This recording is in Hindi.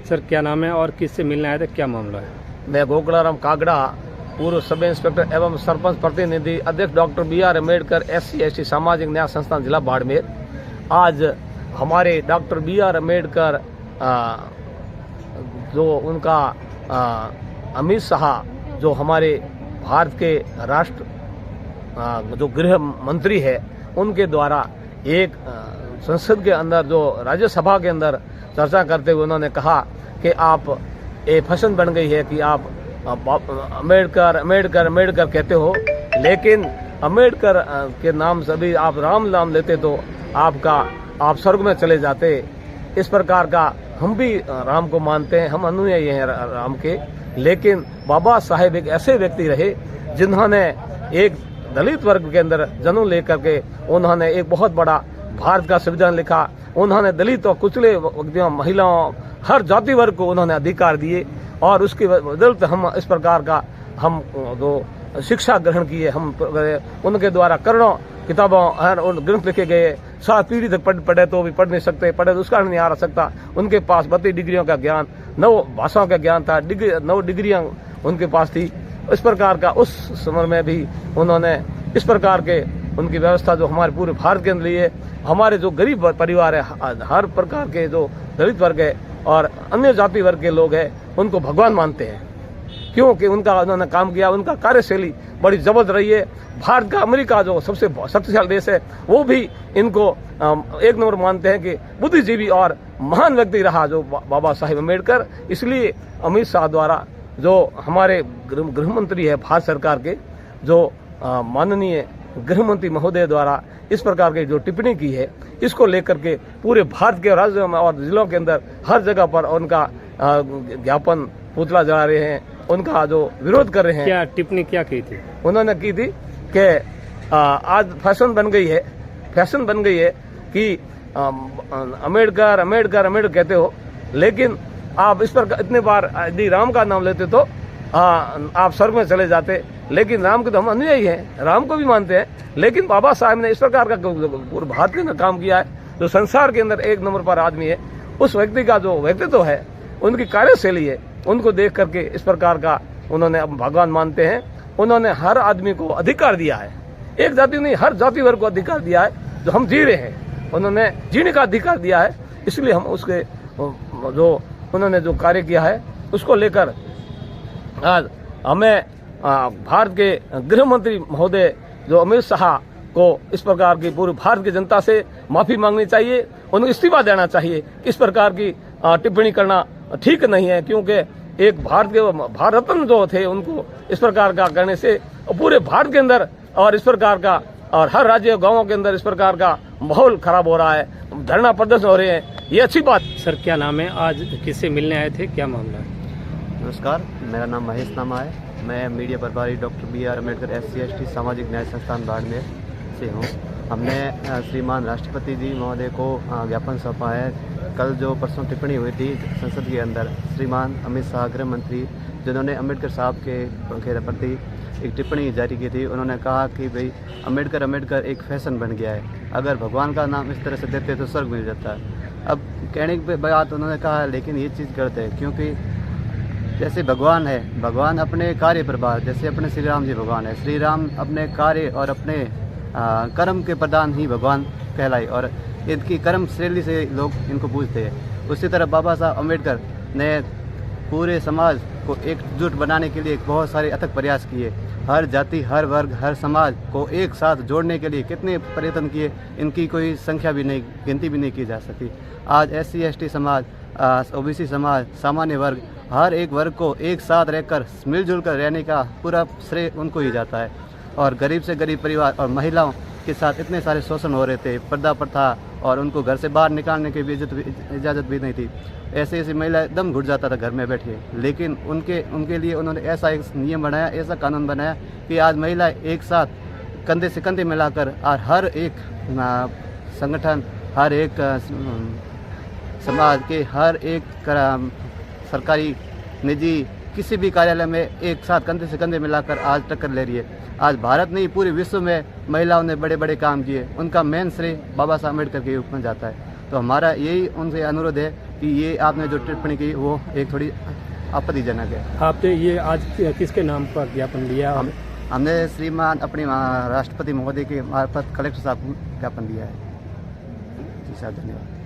सर क्या नाम है और किससे मिलने आए थे, क्या मामला है? मैं गोकुलाराम कागड़ा, पूर्व सब इंस्पेक्टर एवं सरपंच प्रतिनिधि, अध्यक्ष डॉक्टर BR अम्बेडकर SC/ST सामाजिक न्याय संस्थान जिला बाड़मेर। आज हमारे डॉक्टर BR अम्बेडकर जो उनका अमित शाह जो हमारे भारत के राष्ट्र जो गृह मंत्री है, उनके द्वारा एक संसद के अंदर जो राज्यसभा के अंदर चर्चा करते हुए उन्होंने कहा कि आप ये फैशन बन गई है कि आप अम्बेडकर अम्बेडकर अम्बेडकर कहते हो, लेकिन अम्बेडकर के नाम से भी आप राम नाम लेते तो आप स्वर्ग में चले जाते। इस प्रकार का हम भी राम को मानते हैं, हम अनुयायी हैं राम के, लेकिन बाबा साहेब एक ऐसे व्यक्ति रहे जिन्होंने एक दलित वर्ग के अंदर जन्म लेकर के उन्होंने एक बहुत बड़ा भारत का संविधान लिखा। उन्होंने दलित और कुचले व्यक्तियों, महिलाओं, हर जाति वर्ग को उन्होंने अधिकार दिए और उसके बदौलत हम इस प्रकार का हम जो शिक्षा ग्रहण किए, हम उनके द्वारा करोड़ों किताबों और ग्रंथ लिखे गए। 7 पीढ़ी तक पढ़े तो भी पढ़ नहीं सकते, पढ़े तो उसका नहीं आ सकता। उनके पास 32 डिग्रियों का ज्ञान, 9 भाषाओं का ज्ञान था, 9 डिग्रियां उनके पास थी। इस प्रकार का उस समय में भी उन्होंने इस प्रकार के उनकी व्यवस्था जो हमारे पूरे भारत के अंदर लिए, हमारे जो गरीब परिवार है, हर प्रकार के जो दलित वर्ग है और अन्य जाति वर्ग के लोग हैं, उनको भगवान मानते हैं, क्योंकि उनका उन्होंने काम किया। उनका कार्यशैली बड़ी जबरदस्त रही है। भारत का अमेरिका जो सबसे शक्तिशाली देश है, वो भी इनको एक नंबर मानते हैं कि बुद्धिजीवी और महान व्यक्ति रहा जो बाबा साहेब अम्बेडकर। इसलिए अमित शाह द्वारा जो हमारे गृह मंत्री है भारत सरकार के, जो माननीय गृह मंत्री महोदय द्वारा इस प्रकार की जो टिप्पणी की है, इसको लेकर के पूरे भारत के राज्यों में और जिलों के अंदर हर जगह पर उनका ज्ञापन पुतला जला रहे हैं, उनका जो विरोध कर रहे हैं। क्या टिप्पणी क्या की थी? उन्होंने की थी कि आज फैशन बन गई है कि अम्बेडकर अम्बेडकर अम्बेडकर कहते हो, लेकिन आप इस पर इतने बार यदि राम का नाम लेते तो आप स्वर्ग में चले जाते। लेकिन राम के तो हम अनुयायी हैं, राम को भी मानते हैं, लेकिन बाबा साहब ने इस प्रकार का पूरे भारत के अंदर काम किया है, जो संसार के अंदर एक नंबर पर आदमी है। उस व्यक्ति का जो व्यक्तित्व है, उनकी कार्यशैली है, उनको देख करके इस प्रकार का उन्होंने भगवान मानते हैं। उन्होंने हर आदमी को अधिकार दिया है, एक जाति नहीं, हर जाति वर्ग को अधिकार दिया है। जो हम जी रहे हैं, उन्होंने जीने का अधिकार दिया है। इसलिए हम उसके जो उन्होंने जो कार्य किया है, उसको लेकर आज हमें भारत के गृह मंत्री महोदय जो अमित शाह को इस प्रकार की पूरी भारत की जनता से माफी मांगनी चाहिए, उन्हें इस्तीफा देना चाहिए। इस प्रकार की टिप्पणी करना ठीक नहीं है, क्योंकि एक भारत रत्न जो थे, उनको इस प्रकार का करने से पूरे भारत के अंदर और इस प्रकार का और हर राज्य गांवों के अंदर इस प्रकार का माहौल खराब हो रहा है, धरना प्रदर्शन हो रहे हैं, ये अच्छी बात। सर क्या नाम है, आज किससे मिलने आए थे, क्या मामला है? नमस्कार, मेरा नाम महेश नामा है। मैं मीडिया प्रभारी डॉक्टर BR अम्बेडकर SC/ST सामाजिक न्याय संस्थान बाड़मेर से हूँ। हमने श्रीमान राष्ट्रपति जी महोदय को ज्ञापन सौंपा है। कल जो परसों टिप्पणी हुई थी संसद के अंदर, श्रीमान अमित शाह गृह मंत्री, जिन्होंने अम्बेडकर साहब के प्रति एक टिप्पणी जारी की थी, उन्होंने कहा कि भाई अम्बेडकर एक फैशन बन गया है, अगर भगवान का नाम इस तरह से देते तो स्वर्ग मिल जाता है। अब कहने की बात उन्होंने कहा, लेकिन ये चीज़ गलत है, क्योंकि जैसे भगवान है, भगवान अपने कार्य प्रभाव, जैसे अपने श्री राम जी भगवान है, श्री राम अपने कार्य और अपने कर्म के प्रधान ही भगवान कहलाए और इनकी कर्म शैली से लोग इनको पूजते हैं। उसी तरह बाबा साहब अम्बेडकर ने पूरे समाज को एकजुट बनाने के लिए बहुत सारे अथक प्रयास किए। हर जाति, हर वर्ग, हर समाज को एक साथ जोड़ने के लिए कितने प्रयत्न किए, इनकी कोई संख्या भी नहीं, गिनती भी नहीं की जा सकती। आज SC/ST समाज, OBC समाज, सामान्य वर्ग, हर एक वर्ग को एक साथ रहकर मिलजुल कर रहने का पूरा श्रेय उनको ही जाता है। और गरीब से गरीब परिवार और महिलाओं के साथ इतने सारे शोषण हो रहे थे, पर्दा प्रथा, और उनको घर से बाहर निकालने की भी इजाज़त भी नहीं थी। ऐसे ऐसी महिलाएं दम घुट जाता था घर में बैठे, लेकिन उनके लिए उन्होंने ऐसा एक नियम बनाया, ऐसा कानून बनाया कि आज महिलाएं एक साथ कंधे से कंधे मिलाकर और हर एक संगठन, हर एक समाज के हर एक सरकारी, निजी, किसी भी कार्यालय में एक साथ कंधे से कंधे मिलाकर आज टक्कर ले रही है। आज भारत नहीं, पूरे विश्व में महिलाओं ने बड़े बड़े काम किए, उनका मेन श्रेय बाबा साहब अम्बेडकर के रूप में जाता है। तो हमारा यही उनसे अनुरोध है कि ये आपने जो टिप्पणी की वो एक थोड़ी आपत्तिजनक है। आपने ये आज किसके नाम पर ज्ञापन दिया? हमने श्रीमान अपने राष्ट्रपति महोदय के मार्फत कलेक्टर साहब को ज्ञापन दिया है। जी साहब, धन्यवाद।